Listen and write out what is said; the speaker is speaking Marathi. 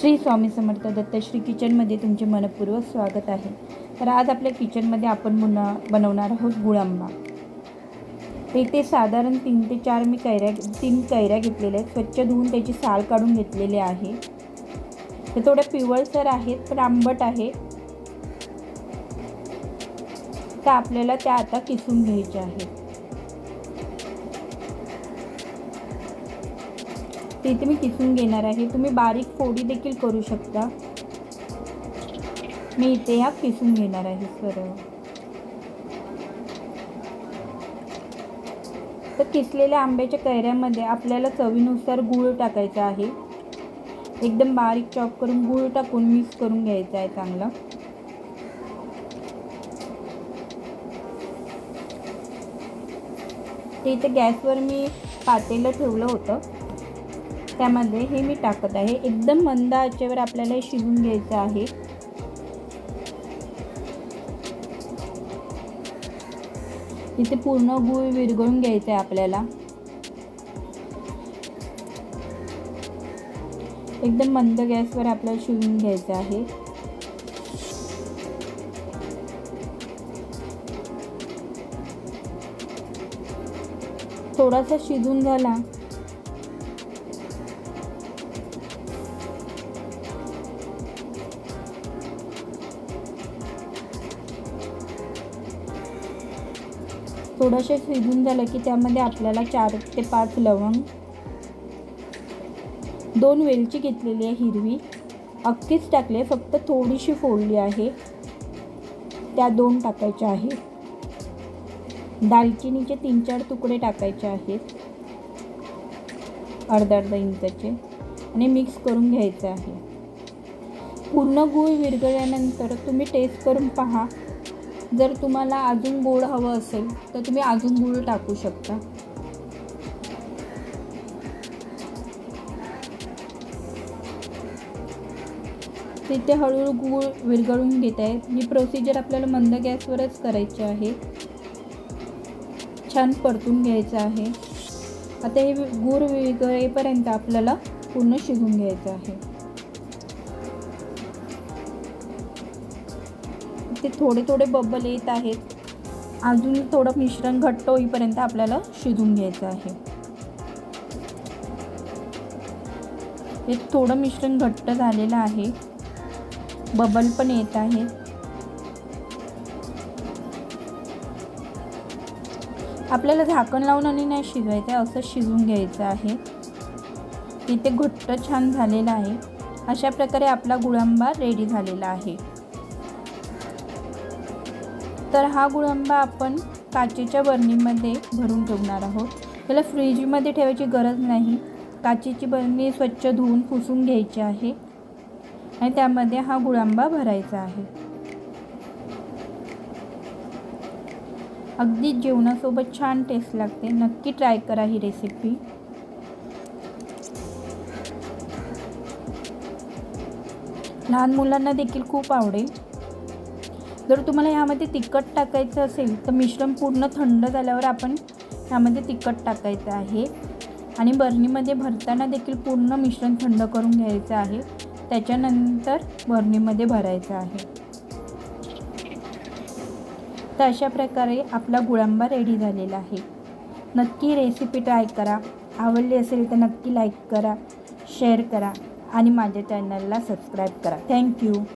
श्री स्वामी समर्थ दत्तश्री किचनमध्ये तुमचे मनपूर्वक स्वागत आहे। तर आज आपल्या किचनमध्ये आपण बनवणार आहोत गुळांबा। इथे साधारण 3 ते 4 मी तीन कैऱ्या घेतलेल्या आहेत। स्वच्छ धुवून त्याची साल काढून घेतलेली आहे। ते थोडे पिवळसर आहेत पण आंबट आहे। तर आपल्याला त्या आता किसून घ्यायच्या आहेत। इथे मी किसून घेणार आहे। तुम्ही बारीक फोडी देखील करू शकता। मी इथे या किसून घेणार आहे सरळ। तर किसलेल्या आंब्याच्या कैऱ्यामध्ये आपल्याला चवीनुसार गूळ टाकायचा आहे। एकदम बारीक चॉप करून गूळ टाकून मिक्स करून घ्यायचा आहे चांगला। ते इथे गॅसवर मी पातेलं ठेवलं होतं, त्यामध्ये हे मी टाकत आहे। एकदम मंद आचेवर आपल्याला हे शिजवून घ्यायचं आहे। इथे पूर्ण गूळ विरघळून घ्यायचा आहे आपल्याला। एकदम मंद गॅसवर आपल्याला शिजवून घ्यायचं आहे। थोडासा शिजून झाला थोडंसं शिजून झालं की त्यामध्ये आपल्याला 4 ते 5 लवंग, 2 वेलची घेतलेली आहे हिरवी, अख्खीच टाकली, फक्त थोडीशी फोडली आहे, त्या 2 टाकायच्या आहेत। दालचिनीचे 3-4 तुकडे टाकायचे आहेत, अर्धा इंचाचे, आणि मिक्स करून घ्यायचं आहे। पूर्ण गूळ विरघळल्यानंतर तुम्ही टेस्ट करून पहा। जर तुम्हाला अजून गोड हवं असेल तर तुम्ही अजून गूळ टाकू शकता। तिथे हळूहळू गूळ विरघळून घेत आहे। ही प्रोसिजर आपल्याला मंद गॅसवरच करायची आहे। छान परतून घ्यायचं आहे। आता हे गूळ विरघळेपर्यंत आपल्याला पूर्ण शिजवून घ्यायचं आहे। ते थोडे थोडे बबल येत आहेत। अजून थोडं मिश्रण घट्ट होईपर्यंत आपल्याला शिजवून घ्यायचं आहे। हे थोडं मिश्रण घट्ट झालेलं आहे, बबल पण येत आहे। आपल्याला झाकण लावून आणि नाही शिजवायचं, असं शिजवून घ्यायचं आहे। इथे घट्ट छान झालेला आहे। अशा प्रकारे आपला गुळांबा रेडी झालेला आहे। तर हा गुळांबा आपण काचेच्या बरणीमध्ये भरून ठेवणार आहोत। त्याला फ्रीजमध्ये ठेवायची गरज नाही। काचेची बरणी स्वच्छ धुवून पुसून घ्यायची आहे आणि त्यामध्ये हा गुळांबा भरायचा आहे। अगदी जेवणासोबत छान टेस्ट लागते। नक्की ट्राय करा ही रेसिपी। लहान मुलांना देखील खूप आवडेल। जर तुम्हाला यामध्ये तिखट टाकायचं असेल तर मिश्रण पूर्ण थंड झाल्यावर आपण यामध्ये तिखट टाकायचं आहे आणि बरणीमध्ये भरताना देखील पूर्ण मिश्रण थंड करून घ्यायचं आहे। त्याच्यानंतर बरणीमध्ये भरायचं आहे। तर अशा प्रकारे आपला गुळांबा रेडी झालेला आहे। नक्की रेसिपी ट्राय करा। आवडली असेल तर नक्की लाईक करा, शेअर करा आणि माझ्या चॅनलला सबस्क्राईब करा। थँक्यू।